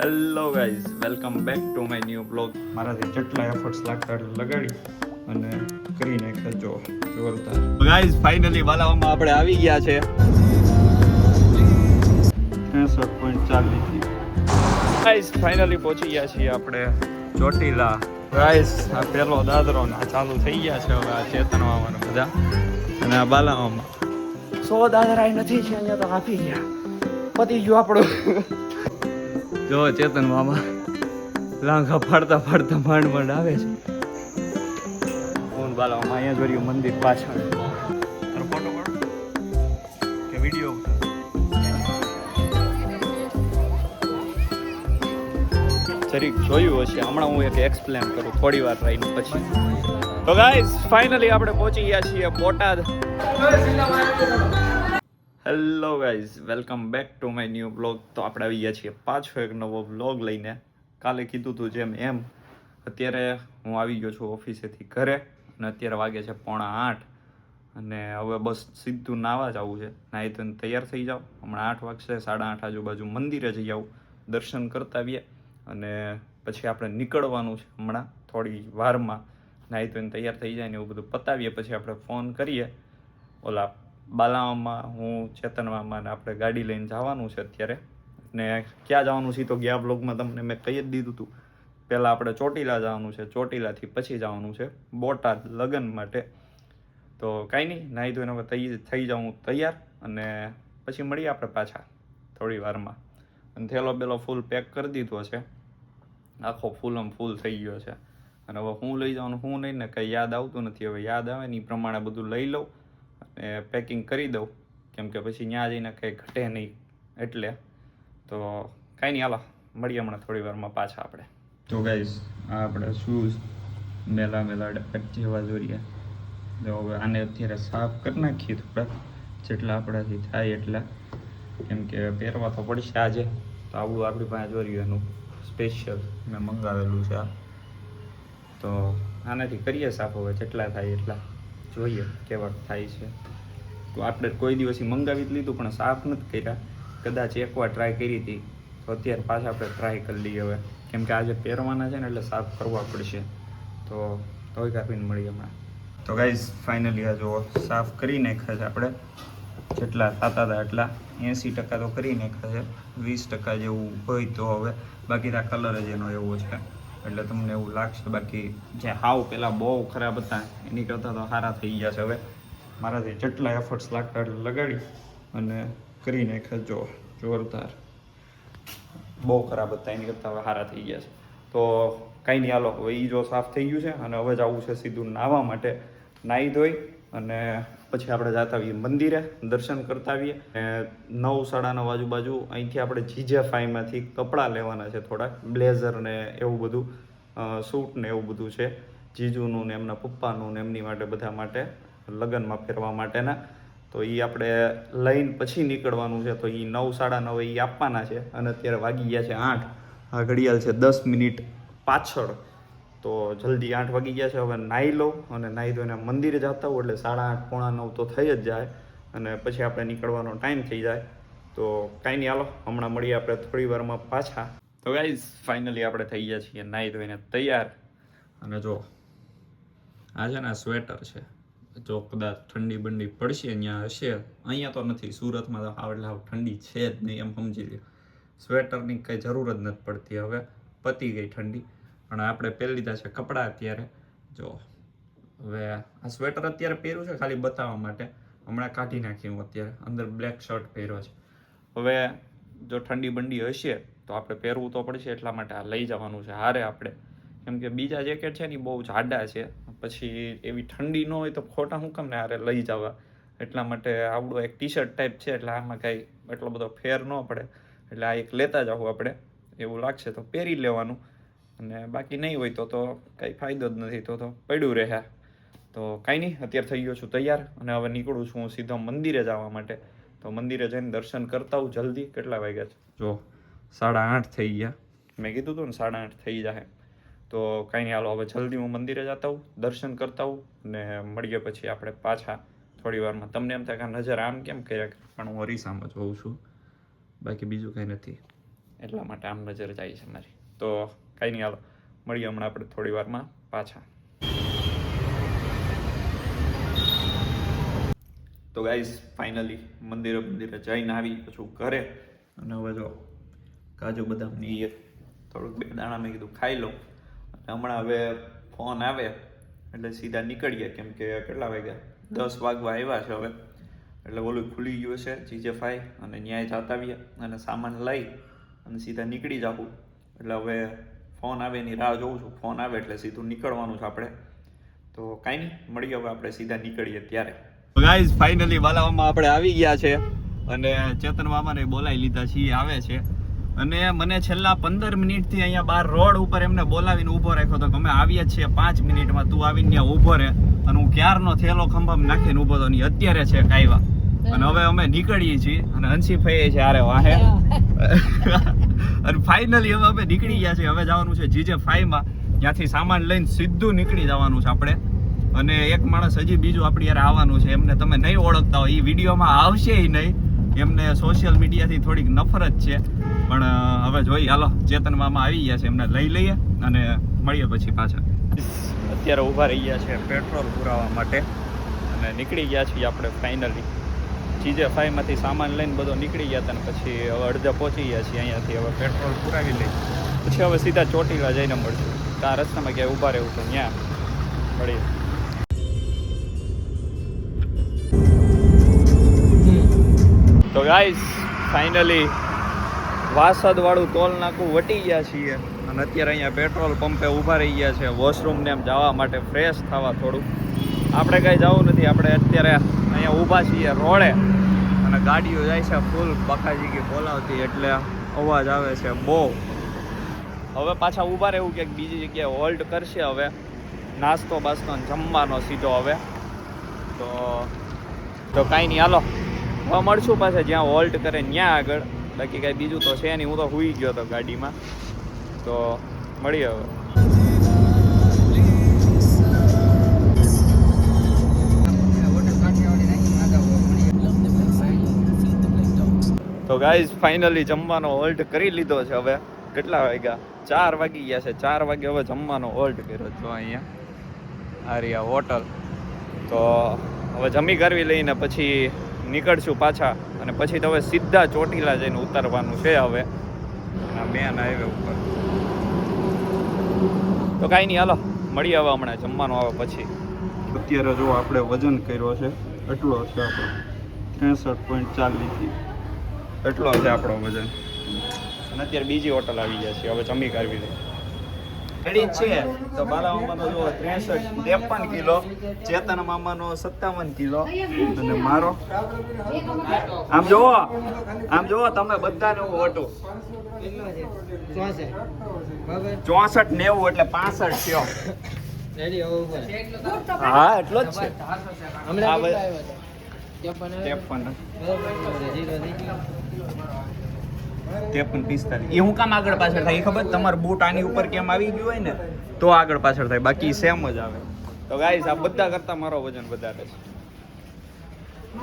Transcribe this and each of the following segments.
Hello guys, welcome back to my new blog. મારાથી જેટલા efforts લાગતા એટલે લગાડી અને કરી નાખ્યા જો જોરદાર. ગાઈઝ ફાઇનલી બાલાવામાં આપણે આવી ગયા છે 63.40. ગાઈઝ ફાઇનલી પહોંચી ગયા છીએ આપણે ચોટીલા. ગાઈઝ આ પેલો દાદરો ને આ ચાલુ થઈ ગયા છે હવે આ ચેતનવામાં બધા અને આ બાલાવામાં 100 દાદરા નથી છે અહીંયા તો આપી ગયા પતી ગયું આપણું. જો ચેતન મામા લાંઘા ફાડતા ફાડતા માંડ આવે છે. ફોન બાલામાં અહીંયા જોયું મંદિર પાછળ. તારો ફોટો પાડો કે વિડીયો? જરીક જોયું હશે હમણાં હું એક એક્સપ્લેન કરું થોડી વાર રહીને પછી. તો ગાઈઝ ફાઇનલી આપણે પહોંચી ગયા છીએ Botad. Hello guys, welcome back to my new blog. તો આપણે આવી ગયા છીએ પાછો એક નવો બ્લોગ લઈને. કાલે કીધું હતું જેમ એમ અત્યારે હું આવી ગયો છું ઓફિસેથી ઘરે અને અત્યારે વાગે છે 7:45 અને હવે બસ સીધું નાવા જવું છે. નાહી તો તૈયાર થઈ જાઓ, હમણાં 8 વાગશે, 8:30 આજુબાજુ મંદિરે જઈ આવું, દર્શન કરતા આવીએ અને પછી આપણે નીકળવાનું છે હમણાં થોડી વારમાં. નાહી તો તૈયાર થઈ જાય ને એવું બધું પતાવીએ પછી આપણે ફોન કરીએ ઓલા બાલામાં હું ચેતનમાં આપણે ગાડી લઈને જવાનું છે અત્યારે. ને ક્યાં જવાનું છે તો ગયા બ્લોગમાં તમને મેં કહી જ દીધું હતું. પહેલાં આપણે ચોટીલા જવાનું છે, ચોટીલાથી પછી જવાનું છે બોટાદ લગ્ન માટે. તો કાંઈ નહીં, નાહી ધોઈને હવે થઈ જાઉં તૈયાર અને પછી મળીએ આપણે પાછા થોડી વારમાં. અને થેલો બેલો ફૂલ પેક કરી દીધો છે, આખો ફૂલ થઈ ગયો છે. અને હવે હું લઈ જવાનું હું નહીં ને કંઈ યાદ આવતું નથી. હવે યાદ આવે ને એ પ્રમાણે બધું લઈ લઉં અને પેકિંગ કરી દઉં, કેમ કે પછી ત્યાં જઈને કંઈ ઘટે નહીં એટલે. તો કાંઈ નહીં, હાલો મળીએ હમણાં થોડી વારમાં પાછા આપણે. તો ગાઈઝ આ આપણે શૂઝ મેલા ડેપેટ જેવા જોઈએ. જો હવે આને અત્યારે સાફ કરી નાખીએ થોડાક જેટલા આપણાથી થાય એટલા, કેમ કે પહેરવા તો પડશે આજે. તો આવું આપણી પાસે જોયું એનું સ્પેશિયલ મેં મંગાવેલું છે આ. તો આનાથી કરીએ સાફ હવે જેટલા થાય એટલા, જોઈએ કેવા થાય છે. તો આપણે કોઈ દિવસ મંગાવી જ લીધું પણ સાફ નથી કર્યા. કદાચ એકવાર ટ્રાય કરી હતી તો અત્યારે પાછા આપણે ટ્રાય કરી લઈએ હવે, કેમ કે આજે પહેરવાના છે ને એટલે સાફ કરવા પડશે. તો તોય કાપીને મળીએ હમણાં. તો ગાઈઝ ફાઇનલી આ જો સાફ કરી નાખ્યા છે આપણે, જેટલા થતા હતા એટલા 80% તો કરી નાખ્યા છે. 20% જેવું હોય તો હવે બાકી આ કલર જ એનો એવો છે એટલે તમને એવું લાગશે. બાકી જે હાવ પહેલાં બહુ ખરાબ હતા એની કરતાં તો સારા થઈ ગયા છે હવે. મારાથી જેટલા એફર્ટ્સ લાગતા એટલે લગાડી અને કરી નાખ્યા જો જોરદાર. બહુ ખરાબ હતા એની કરતાં હવે સારા થઈ ગયા છે. તો કાંઈ નહીં, હાલો હવે એ જો સાફ થઈ ગયું છે અને હવે જવું છે સીધું નાહવા માટે. નાહી ધોઈ અને પછી આપણે જતા આવીએ મંદિરે, દર્શન કરતા આવીએ. અને 9-9:30 આજુબાજુ અહીંથી આપણે GJ5માંથી કપડાં લેવાના છે થોડાક, બ્લેઝર ને એવું બધું, સૂટ ને એવું બધું છે જીજુનું ને એમના પપ્પાનું ને એમની માટે બધા માટે લગ્નમાં પહેરવા માટેના. તો એ આપણે લઈને પછી નીકળવાનું છે. તો એ 9-9:30 એ આપવાના છે અને અત્યારે વાગી ગયા છે 8. આ ઘડિયાળ છે 10 મિનિટ પાછળ. તો જલ્દી 8 વાગી ગયા છે. હવે નાહી લઉં અને નાહી ધોઈને મંદિરે જતા હોઉં એટલે 8:30 પોણા 9 તો થઈ જ જાય અને પછી આપણે નીકળવાનો ટાઈમ થઈ જાય. તો કાંઈ નહીં, હાલો હમણાં મળીએ આપણે થોડી વારમાં પાછા. તો ગાઈઝ ફાઇનલી આપણે થઈ ગયા છીએ નાહી ધોઈને તૈયાર. અને જો આ છે ને આ સ્વેટર છે, જો કદાચ ઠંડી બંડી પડશે અહીંયા હશે, અહીંયા તો નથી, સુરતમાં તો હાવ એટલે હાવ ઠંડી છે જ નહીં એમ સમજી લો. સ્વેટરની કંઈ જરૂર જ નથી પડતી, હવે પતી ગઈ ઠંડી. પણ આપણે પહેરી લીધા છે કપડાં અત્યારે. જો હવે આ સ્વેટર અત્યારે પહેર્યું છે ખાલી બતાવવા માટે, હમણાં કાઢી નાખ્યું અત્યારે. અંદર બ્લેક શર્ટ પહેર્યો છે. હવે જો ઠંડી બંડી હશે તો આપણે પહેરવું તો પડશે, એટલા માટે આ લઈ જવાનું છે હારે આપણે. કેમ કે બીજા જેકેટ છે ને બહુ જાડા છે, પછી એવી ઠંડી ન હોય તો ખોટા શું કામ ને હારે લઈ જવા. એટલા માટે આવડું એક ટી-શર્ટ ટાઈપ છે એટલે આમાં કાંઈ એટલો બધો ફેર ન પડે. એટલે આ એક લેતા જાઉં આપણે, એવું લાગશે તો પહેરી લેવાનું અને બાકી નહીં હોય તો કંઈ ફાયદો જ નથી, તો પડ્યું રહે. તો કાંઈ નહીં, અત્યારે થઈ ગયો છું તૈયાર અને હવે નીકળું છું હું સીધો મંદિરે જવા માટે. તો મંદિરે જઈને દર્શન કરતા હું જલ્દી. કેટલા વાગ્યા છે જો 8:30 થઈ ગયા. મેં કીધું હતું ને 8:30 થઈ જાય. તો કાંઈ નહીં, હાલો હવે જલ્દી હું મંદિરે જતા હું, દર્શન કરતા હું અને મળીએ પછી આપણે પાછા થોડી વારમાં. તમને એમ થાય કે નજર આમ કેમ કર્યા, પણ હું અરીસામાં જોઉં છું, બાકી બીજું કાંઈ નથી. એટલા માટે આમ નજર જાય છે મારી. તો કાંઈ નહીં, હાલો મળીએ હમણાં આપણે થોડી વારમાં પાછા. તો ગાઈઝ ફાઇનલી મંદિરે જઈને આવી પછી ઘરે, અને હવે જો કાજુ બદામની થોડુંક 2 દાણા મેં કીધું ખાઈ લઉં. અને હમણાં હવે ફોન આવે એટલે સીધા નીકળીએ, કેમ કે કેટલા વાગ્યા 10 વાગવા આવ્યા છે હવે. એટલે ઓલું ખુલી ગયું છે GJ5, અને ન્યાય જતા આવીએ અને સામાન લઈ અને સીધા નીકળી જાઉં. એટલે હવે ફોન આવે એની રાહ જોઉં છું. ફોન આવે એટલે સીધું નીકળવાનું છે આપણે. તો કાંઈ નહીં, મળીએ હવે આપણે સીધા નીકળીએ ત્યારે. ગાઈઝ ફાઇનલી બાલાવામાં આપણે આવી ગયા છે, અને ચેતન મામાને બોલાવી લીધા છીએ, આવે છે. અને મને છેલ્લા 15 મિનિટથી અહીંયા બહાર રોડ ઉપર એમને બોલાવીને ઊભો રાખ્યો હતો કે અમે આવીએ છીએ 5 મિનિટમાં, તું આવીને ત્યાં ઊભો રહે. અને હું ક્યારનો થેલો ખંભામાં નાખીને ઊભો હતો, ને અત્યારે છે કાયવા. અને હવે અમે નીકળીએ છીએ, અને હંસીભાઈ છે આરે વાહે. અને ફાઇનલી હવે અમે નીકળી ગયા છીએ. હવે જવાનું છે GJ5 માં, ત્યાંથી સામાન લઈને સીધું નીકળી જવાનું છે આપણે. અને એક માણસ હજી બીજું આપણી યાર આવવાનું છે, એમને તમે નહીં ઓળખતા હોય, એ વિડીયોમાં આવશે નહીં. એમને સોશિયલ મીડિયાથી થોડીક નફરત છે, પણ હવે જોઈએ. હાલો ચેતન મામા આવી ગયા છે, એમને લઈ લઈએ અને મળીએ પછી પાછા. અત્યારે ઊભા રહી ગયા છે પેટ્રોલ પુરાવા માટે, અને નીકળી ગયા છીએ આપણે ફાઇનલી. GJ5 માંથી સામાન લઈને બધો નીકળી ગયા હતા, અને પછી હવે અડધે પહોંચી ગયા છીએ અહીંયાથી. હવે પેટ્રોલ પુરાવી લઈ પછી હવે સીધા ચોટીલા જઈને મળશું. ત્યાં રસ્તામાં ક્યાંય ઊભા રહેવું છે, ત્યાં મળીએ. તો ગાઈસ ફાઇનલી વાસદ વાળું ટોલ નાકું વટી ગયા છીએ, અને અત્યારે અહીંયા પેટ્રોલ પંપે ઊભા રહી ગયા છે વોશરૂમને એમ જવા માટે, ફ્રેશ થવા થોડું. આપણે કાંઈ જવું નથી, આપણે અત્યારે અહીંયા ઊભા છીએ રોડે, અને ગાડીઓ જાય છે ફૂલ બકાજી બોલાવતી, એટલે અવાજ આવે છે બહુ. હવે પાછા ઊભા રહેવું ક્યાંક બીજી જગ્યાએ હોલ્ડ કરશે. હવે નાસ્તો બાસ્તો જમવાનો સીધો હવે. તો કાંઈ નહીં, હાલો હવે મળશું પાછા જ્યાં હોલ્ટ કરે ત્યાં આગળ. બાકી કાંઈ બીજું તો છે નહીં, હું તો સૂઈ ગયો હતો ગાડીમાં. તો મળીએ હવે. તો ગાઈઝ ફાઇનલી જમવાનો હોલ્ટ કરી લીધો છે. હવે કેટલા વાગ્યા? 4 વાગી ગયા છે. 4 વાગે હવે જમવાનો હોલ્ટ કર્યો છો અહીંયા આરિયા હોટલ. તો હવે જમી કરવી લઈને પછી નીકળશું પાછા, અને પછી તો હવે સીધા ચોટીલા જઈને ઉતરવાનું છે હવે મેન હાઈવે ઉપર. તો કાંઈ નહીં, હાલો મળીએ હવે હમણાં જમવાનું આવે પછી. અત્યારે જો આપણે વજન કર્યો છે, એટલો છે આપણો 63.40 એટલો છે આપણો વજન. અને અત્યારે બીજી હોટલ આવી ગયા છે, હવે જમી કરવી લઈ રેડી છે. તો બાલા મામાનો જો 53 કિલો, ચેતન મામાનો 57 કિલો, અને મારો આમ જોવો તમે બધાને હું વટું 64 90 એટલે 65 થયો. હા એટલો જ છે. 53-45 એ હું કામ આગળ પાછળ થાય ખબર? તમારું બૂટ આની ઉપર કેમ આવી ગયું હોય ને તો આગળ પાછળ થાય, બાકી સેમ જ આવે. તો ગાઈસ આ બધા કરતા મારો વજન વધારે છે.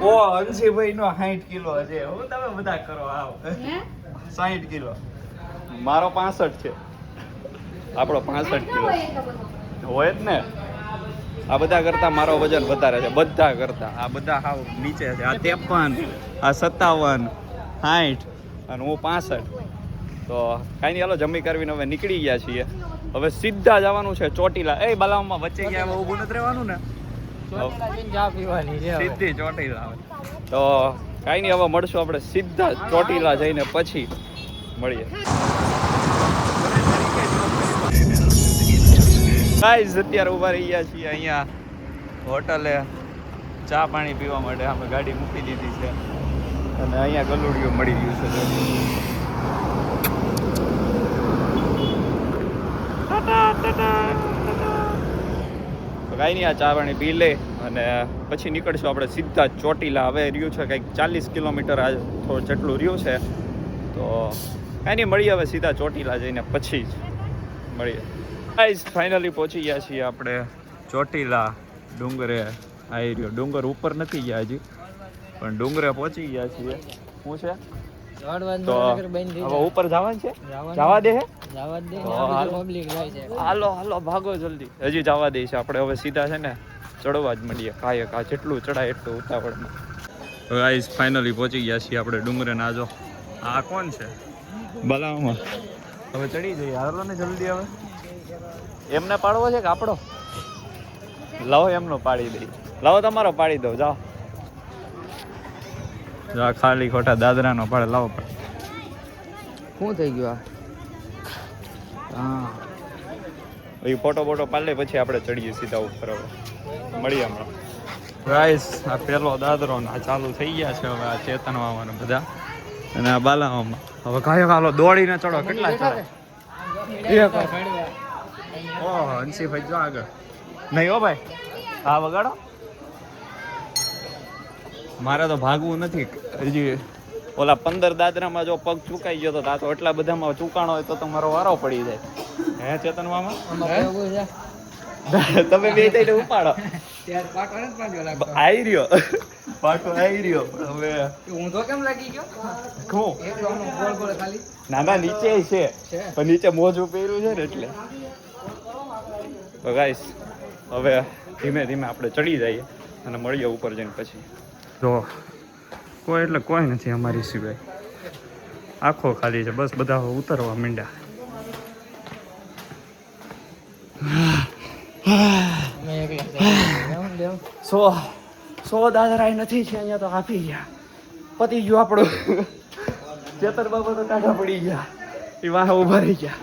ઓ હંસીભાઈ નો 60 કિલો છે. હું તમે બધા કરો આવ 60 કિલો, મારો 65 છે, આપણો 65 કિલો હોય જ ને. આ બધા કરતા મારો વજન વધારે છે, બધા કરતા. આ બધા હાવ નીચે છે. આ 53, આ 57, 60 અને હું 65. તો કાંઈ નહીં, હાલો જમી કરવીને હવે નીકળી ગયા છીએ. હવે સીધા જવાનું છે ચોટીલા. એ બાલામાં વચ્ચે ગયા ઊભું નથી રહેવાનું ને, સીધી ચોટીલા. તો કાંઈ નહીં, હવે મળશું આપણે સીધા ચોટીલા જઈને પછી મળીએ. ગાઈઝ અત્યારે ઊભા રહી ગયા છીએ અહીંયા હોટલે ચા પાણી પીવા માટે. અમે ગાડી મૂકી દીધી છે, અને અહીંયા ગલુડિયું મળી ગયું છે. તો કાંઈ નહીં, આ ચા પાણી પી લે અને પછી નીકળશું આપણે સીધા ચોટીલા. હવે રહ્યું છે કંઈક 40 કિલોમીટર આ થોડું જેટલું રહ્યું છે. તો કાંઈ નહીં, મળીએ હવે સીધા ચોટીલા જઈને પછી જ મળીએ. ગાઈઝ ફાઇનલી પહોંચી ગયા છીએ આપણે ચોટીલા ડુંગરે. આવી રહ્યો ડુંગર ઉપર નથી ગયા હજી, પણ ડુંગરે પહોંચી ગયા છીએ. શું છે તો હવે ઉપર જવાનું છે, જવા દે હે હાલો હાલો ભાગો જલ્દી, હજી જવા દે છે. આપણે હવે સીધા છે ને ચડવા જ મળીએ, કાંઈ કા જેટલું ચડાય એટલું ઉતાવળમાં. ગાઈસ ફાઇનલી પહોંચી ગયા છીએ આપણે ડુંગરે. ના જો આ કોણ છે બલામાં, હવે ચડી જઈએ. હાલો ને જલ્દી, હવે એમને પાડવો છે કે આપણો? લાવો એમનો પાડી દઈ, લાવો તમારો પાડી દો. જાઓ જા, ખાલી ખોટા દાદરાનો પાડે. લાવો શું થઈ ગયું હા એ ફોટો બોટો પાડી લે, પછી આપણે ચડીએ સીધા ઉપર. હવે મળીએ હમણાં. ગાઈસ આ પેલો દાદરો આ ચાલુ થઈ ગયા છે હવે. આ ચેતનવામાં બધા અને આ બાલામાં હવે કાયો કાલો દોડીને ચડો. કેટલા ચડે? ઓહો હંસીભાઈ જો આગળ નહીં હો ભાઈ. હા વગાડો. મારે તો ભાગવું નથી હજી. ઓલા 15 દાદરામાં જો પગ ચૂકાઈ ગયો તો આ તો એટલા બધામાં ચૂકાણો હોય તો મારો વારો પડી જાય. હે ચેતન મામા તમે બે થઈને ઉપાડો. આઈ રહ્યો પાટો આઈ રહ્યો. હવે ઊંધો કેમ લાગી ગયો? ના ના નીચે છે પણ નીચે મોજું પહેર્યું છે ને એટલે. તો ગાઈસ હવે ધીમે ધીમે આપણે ચડી જઈએ અને મળીએ ઉપર જઈને પછી. જો કોઈ એટલે કોઈ નથી અમારી સિવાય, આખો ખાલી છે. બસ બધા ઉતરવા માંડ્યા. સો દાદરાય નથી છે અહીંયા તો આપી ગયા. પતી ગયું આપણું. ચેતર બાબા તો ટાઢા પડી ગયા, એ વાહ ઉભા રહી ગયા.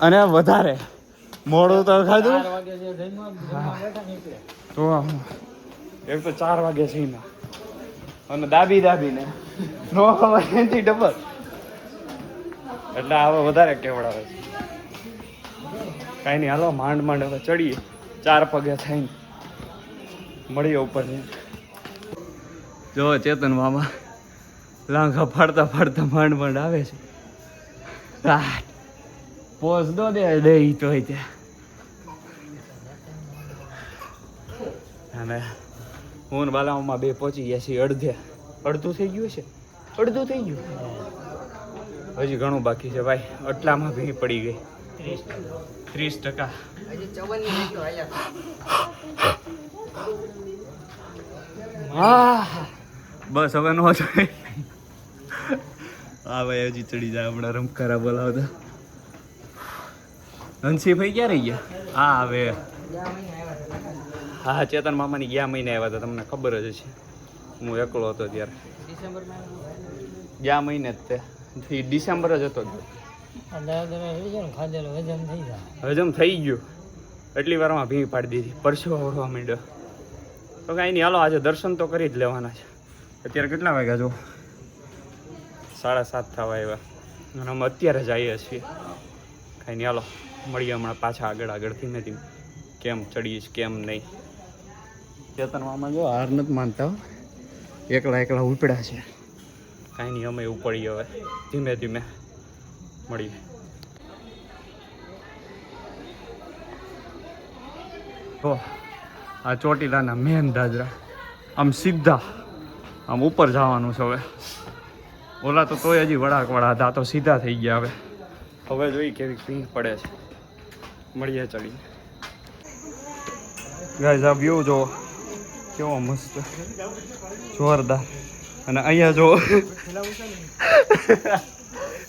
અને વધારે મોડું તો ખાધું તો એક તો 4 વાગે છે અને દાબીને નો ખવાય એનાથી ડબલ, એટલે હવે વધારે કેવડાવે છે. કાંઈ નહીં હાલો માંડ હવે ચડીએ. 4 પગે થઈને મળીએ ઉપર. જો ચેતન મામા લાંઘા ફાડતા માંડ આવે છે. પોઝ દો દે તો ત્યાં અને હું બાલામાં 2 પહોંચી ગયા છીએ. અડધું થઈ ગયું છે. અડધું થઈ ગયું, હજી ઘણું બાકી છે ભાઈ. આટલામાં ભી પડી ગઈ 30%. હા બસ હવે નો થાય. હા ભાઈ હજી ચડી જાય. હમણાં રમકારા બોલાવતા. હંસીભાઈ ક્યાં રહી ગયા? હા હવે હા ચેતન મામાની ગયા મહિને આવ્યા હતા, તમને ખબર જ છે. હું એકલો હતો ત્યારે. ગયા મહિને જ તે ડિસેમ્બર જ હતો. હજમ થઈ ગયું. એટલી વારમાં ભીંગ પાડી દીધી, પરસેવો વળવા માંડ્યો. તો કાંઈ નહીં હાલો આજે દર્શન તો કરી જ લેવાના છે. અત્યારે કેટલા વાગ્યા જો? 7:30 થવા આવ્યા અને અમે અત્યારે જ આવીએ છીએ. કાંઈ નહીં હાલો મળીએ હમણાં પાછા આગળ ધીમે ધીમે. કેમ ચડીશ કેમ નહીં. ચેતન મામા જો હાર નથી માનતા, એકલા ઉપડ્યા છે. કાંઈ નહીં અમે ઉપડીએ હવે ધીમે ધીમે મળીએ. તો આ ચોટીલાના મેન દાદરા આમ સીધા આમ ઉપર જવાનું છે. હવે ઓલા તો તોય હજી વળાક હતા, તો સીધા થઈ ગયા. હવે જોઈ કેવી ભીંગ પડે છે. મળીએ ચડીને. ગાઈસ આ વ્યૂ જો કેવો મસ્ત જોરદાર. અને અહીંયા જો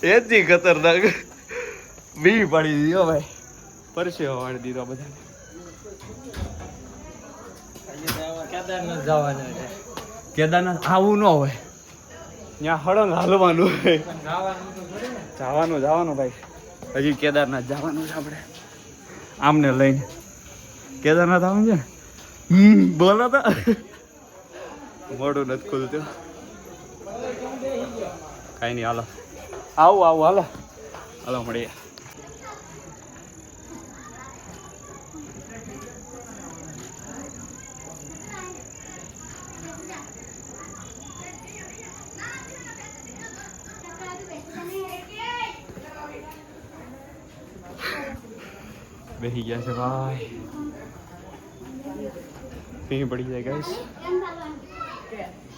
એ જ ખતરનાક બી પડી દીધો ભાઈ, પરસેવો વાળી દીધો બધાને. કેદારનાથ આવું ન હોય, ત્યાં હળંગ હાલવાનું હોય. જવાનું ભાઈ. હજી કેદારનાથ જવાનું છે આપણે. આમને લઈને કેદારનાથ આવું છે ને. બોલો તો મોઢું નથી ખુલતું. કાંઈ નહીં હાલો આવું હાલો મળીએ. બેસી ગયા છે ભાઈ. ભીંગ પડી જાય ગાઈસ.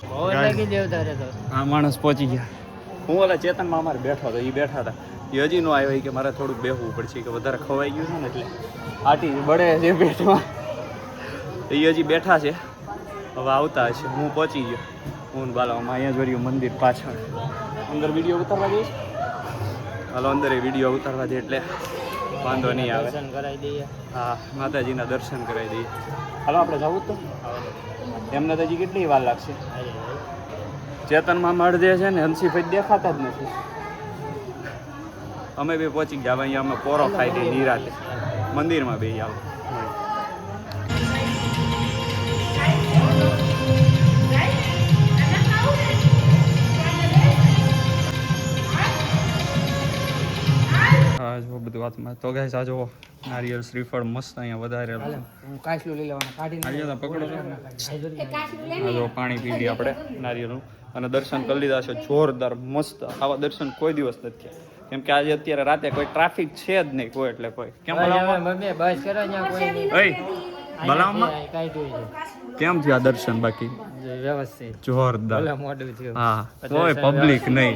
આ માણસ પહોંચી ગયા. હું ઓલા ચેતનમાં અમારે બેઠો હતો, એ બેઠા હતા, એ હજી નો આવ્યો કે મારે થોડુંક બેહવું પડશે કે વધારે ખવાઈ ગયું છે ને એટલે આટી બળે છે પેટમાં. એ હજી બેઠા છે, હવે આવતા હશે. હું પહોંચી ગયો, હું બાલામાં અહીંયા જોયું મંદિર પાછળ. અંદર વિડીયો ઉતારવા જઈશ, હાલો અંદર એ વિડીયો ઉતારવા દે એટલે વાંધો નહીં આવે. દર્શન કરાવી દઈએ. હા, માતાજીના દર્શન કરાવી દઈએ. હાલો આપણે જવું તો એમને તો હજી કેટલી વાર લાગશે. ચેતનમાં મળદે છે ને હંસીભાઈ દેખાતા જ નથી. અમે બી પહોંચી ગયા. અહીંયા અમે પોરો ખાઈ દઈએ નિરાતે મંદિરમાં બે આવો. હા જો બધું વાતમાં તો ગાઈસ આ જો નારિયેળ શ્રીફળ મસ્ત અહીંયા વધારે કાચલું લઈ લેવાનું કાઢીને પકડો. આ જો પાણી પી લઈએ આપણે નારિયેળનું અને દર્શન કરી લીધા છે જોરદાર મસ્ત. આવા દર્શન કોઈ દિવસ નથી થયા, કેમ કે આજે અત્યારે રાતે કોઈ ટ્રાફિક છે જ નહીં કોઈ, એટલે કોઈ કેમ કેમ થયા દર્શન બાકી વ્યવસ્થિત જોરદાર. હા કોઈ પબ્લિક નહીં,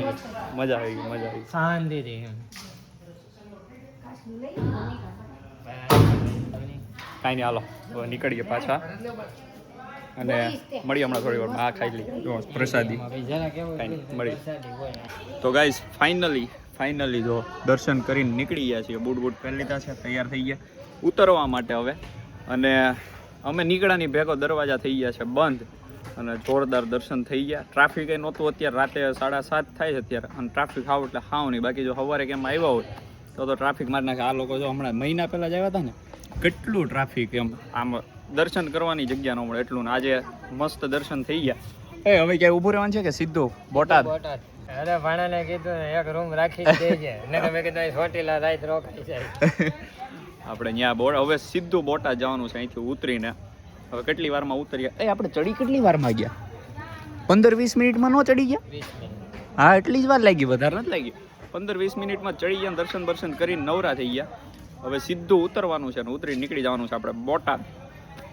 મજા આવી ગઈ, મજા આવી શાંતિથી. કાંઈ નહીં, હાલો હવે નીકળીએ પાછા અને મળીએ હમણાં થોડી વારમાં. આ ખાઈ લઈએ પ્રસાદી, કાંઈ મળી. તો ગાઈઝ ફાઇનલી જો દર્શન કરીને નીકળી ગયા છીએ. બૂટ પહેરી લીધા છે, તૈયાર થઈ ગયા ઉતરવા માટે હવે. અને અમે નીકળ્યાની ભેગો દરવાજા થઈ ગયા છે બંધ અને જોરદાર દર્શન થઈ ગયા. ટ્રાફિક એ નહોતું, અત્યારે રાતે 7:30 થાય છે અત્યારે, અને ટ્રાફિક ખાવ એટલે ખાવ નહીં. બાકી જો સવારે કેમ આવ્યા હોય તો ટ્રાફિક મારી નાખે. આ લોકો જો હમણાં મહિના પહેલાં જ આવ્યા હતા ને, કેટલું ટ્રાફિક એમ આમ દર્શન કરવાની જગ્યા ન મળે એટલું. ને આજે મસ્ત દર્શન થઈ ગયા. હવે ક્યાંય ઊભું રહેવાનું છે કે સીધું બોટાદ? અરે ભાણાને કીધું એક રૂમ રાખી દેજે, ને મેં કીધું હોટેલા રાત રોકાઈ જાય. આપણે ત્યાં હવે સીધું બોટાદ જવાનું છે અહીંથી ઉતરીને. હવે કેટલી વારમાં ઉતર્યા? આપણે ચડી કેટલી વારમાં ગયા? 15-20 મિનિટમાં ન ચડી ગયા? હા એટલી જ વાર લાગી, વધારે નથી લાગી. 15-20 મિનિટમાં ચડી ગયા, દર્શન કરીને નવરા થઈ ગયા. હવે સીધું ઉતરવાનું છે અને ઉતરી નીકળી જવાનું છે આપણે બોટાદ.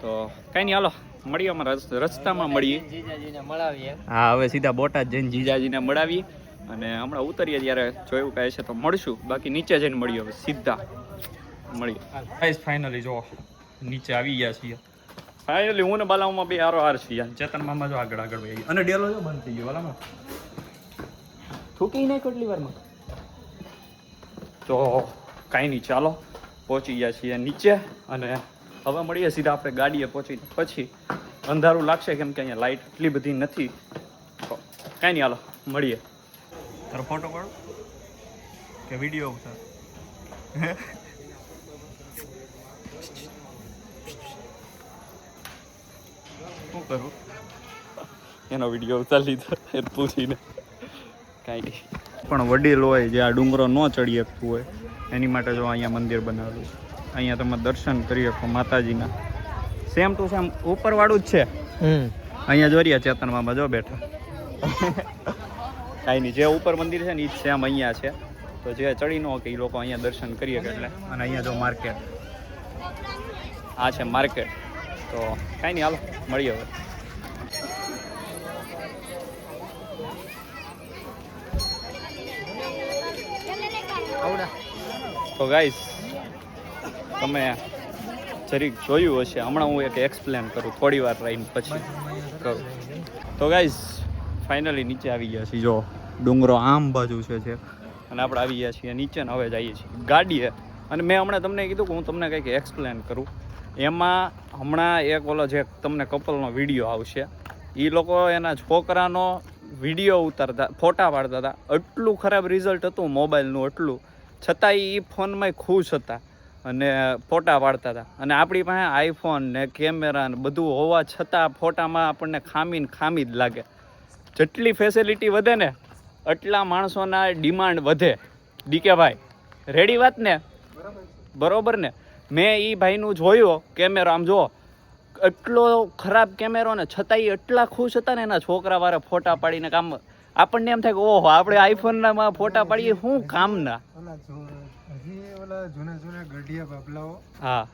તો કાંઈ નહીં, હાલો મળીએ, અમારા રસ્તામાં મળીએ. હા હવે સીધા બોટાદ જઈને જીજાજીને મળાવીએ અને હમણાં ઉતરીએ ત્યારે જોયું કહે છે તો મળશું, બાકી નીચે જઈને મળીએ. હવે સીધા મળીએ. ફાઇનલી જો નીચે આવી ગયા છીએ. ફાઇનલી હું ને બાલામાં બે હારો છીએ. ચેતન મામા જો આગળ વહી અને ડેલો જો બંધ થઈ ગયો. બાલામાં થૂકી નહીં કેટલી વારમાં. તો કાંઈ નહીં, ચાલો પહોંચી ગયા છીએ નીચે અને હવે મળીએ સીધા આપણે ગાડીએ પહોંચીને. પછી અંધારું લાગશે કેમ કે અહીંયા લાઇટ એટલી બધી નથી. તો કાંઈ નહીં, હાલો મળીએ. તારો ફોટો પાડો કે વિડીયો ઉતાર? શું કરું? એનો વિડીયો ઉતારી લીધો એ પૂછીને. કાંઈ નહીં, પણ વડીલ હોય જે આ ડુંગરો ન ચડી શકતું હોય એની માટે જો અહીંયા મંદિર બનાવેલું છે. અહીંયા તમે દર્શન કરી શકો માતાજીના. સેમ ટુ સેમ ઉપરવાળું જ છે. અહીંયા જો રહ્યા ચેતન મામા જો બેઠા. કાંઈ નહીં, જે ઉપર મંદિર છે ને એ જ સેમ અહીંયા છે. તો જે ચડી ન કે એ લોકો અહીંયા દર્શન કરીએ એટલે. અને અહીંયા જો માર્કેટ, આ છે માર્કેટ. તો કાંઈ નહીં, હાલો મળીએ હવે. તો ગાઈસ તમે જરીક જોયું હશે, હમણાં હું એક એક્સપ્લેન કરું, થોડી વાર રહીને પછી કરું. તો ગાઈસ ફાઇનલી નીચે આવી ગયા છીએ. જો ડુંગરો આમ બાજુ છે અને આપણે આવી ગયા છીએ નીચે ને હવે જઈએ છીએ ગાડીએ. અને મેં હમણાં તમને કીધું કે હું તમને કંઈક એક્સપ્લેન કરું. એમાં હમણાં એક ઓલો જે તમને કપલનો વિડીયો આવશે, એ લોકો એના છોકરાનો વિડીયો ઉતારતા, ફોટા પાડતા હતા. એટલું ખરાબ રિઝલ્ટ હતું મોબાઈલનું, એટલું છતાંય એ ફોનમાં ખુશ હતા અને ફોટા પાડતા હતા. અને આપણી પાસે આઈફોન ને કેમેરા ને બધું હોવા છતાં ફોટામાં આપણને ખામી જ લાગે. જેટલી ફેસિલિટી વધે ને એટલા માણસોના ડિમાન્ડ વધે. ડીકે ભાઈ રેડી વાત ને? બરોબર ને? મેં એ ભાઈનું જોયો કેમેરો, આમ જો એટલો ખરાબ કેમેરો ને છતાંય એટલા ખુશ હતા ને એના છોકરાવાળા ફોટા પાડીને. કામ આપણને એમ થાય કે ઓહો આપણે આઈફોનના ફોટા પાડીએ, શું કામના. જૂના ગઢિયા બાબલાઓ. હા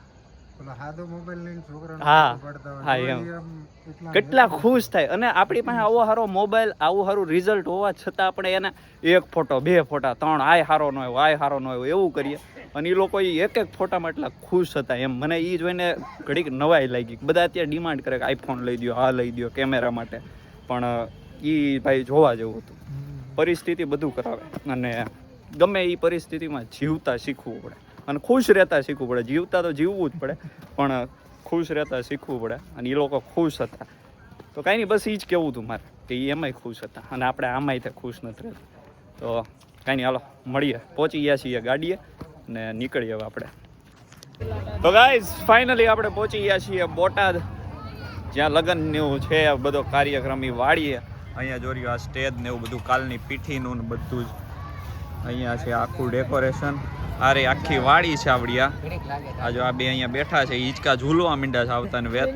હા હા એમ કેટલા ખુશ થાય. અને આપણી પાસે આવો સારો મોબાઈલ આવું સારું રિઝલ્ટ હોવા છતાં આપણે એને 1 ફોટો 2 ફોટા 3 આય સારો ન આવ્યો આય સારો ન આવ્યો એવું કરીએ. અને એ લોકો એક ફોટામાં એટલા ખુશ હતા એમ. મને એ જોઈને ઘડીક નવાઈ લાગી. બધા અત્યારે ડિમાન્ડ કરે કે આઈફોન લઈ દો, આ લઈ દો કેમેરા માટે, પણ એ ભાઈ જોવા જેવું હતું. પરિસ્થિતિ બધું કરાવે. અને ગમે એ પરિસ્થિતિમાં જીવતા શીખવું પડે અને ખુશ રહેતા શીખવું પડે. જીવતા તો જીવવું જ પડે પણ ખુશ રહેતા શીખવું પડે. અને એ લોકો ખુશ હતા તો કાંઈ નહીં, બસ એ જ કહેવું હતું મારે કે એ એમાંય ખુશ હતા અને આપણે આમાંય તે ખુશ નથી રહેતા. તો કાંઈ નહીં, હાલો મળીએ. પહોંચી ગયા છીએ ગાડીએ ને નીકળીએ હવે આપણે. તો ગાઈઝ ફાઇનલી આપણે પહોંચી ગયા છીએ બોટાદ, જ્યાં લગ્નનું છે બધો કાર્યક્રમ એ વાળીએ. અહીંયા જોયું આ સ્ટેજ ને એવું બધું કાલની પીઠીનું ને બધું જ અહીંયા છે. આખું ડેકોરેશન અરે આખી વાડી છે આવડિયા. આ જો આ બે અહીંયા બેઠા છે, હિંચકા ઝૂલવા માંડ્યા છે આવતા ને વેત.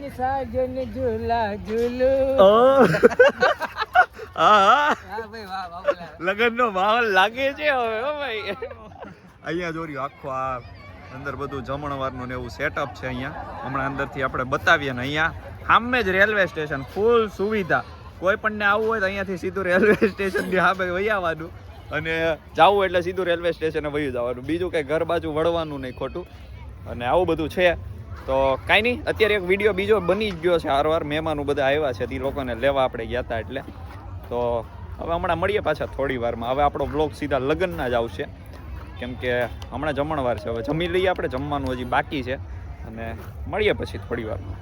લગ્ન નો માહોલ લાગે છે હવે હો ભાઈ. અહીંયા જોયું આખો આ અંદર બધું જમણવારનું ને એવું સેટઅપ છે. અહીંયા હમણાં અંદરથી આપણે બતાવીએ ને અહીંયા સામે જ રેલવે સ્ટેશન, ફૂલ સુવિધા. કોઈ પણ ને આવવું હોય તો અહીંયાથી સીધું રેલવે સ્ટેશન ની સામે વહી આવવાનું અને જવું એટલે સીધું રેલવે સ્ટેશને વહી જવાનું. બીજું કંઈ ઘર બાજુ વળવાનું નહીં ખોટું. અને આવું બધું છે. તો કાંઈ નહીં, અત્યારે એક વિડીયો બીજો બની જ ગયો છે. હારવાર મહેમાનો બધા આવ્યા છે, તે લોકોને લેવા આપણે ગયા હતા એટલે. તો હવે હમણાં મળીએ પાછા થોડી વારમાં. હવે આપણો બ્લોગ સીધા લગ્નના જ આવશે, કેમ કે હમણાં જમણવાર છે. હવે જમી લઈએ આપણે, જમવાનું હજી બાકી છે. અને મળીએ પછી થોડી વારમાં.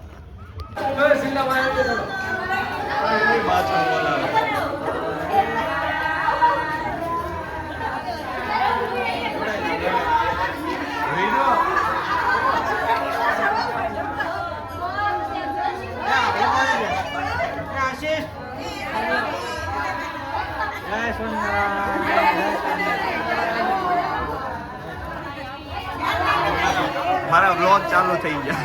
મારા બ્લોગ ચાલુ થઈ ગયા.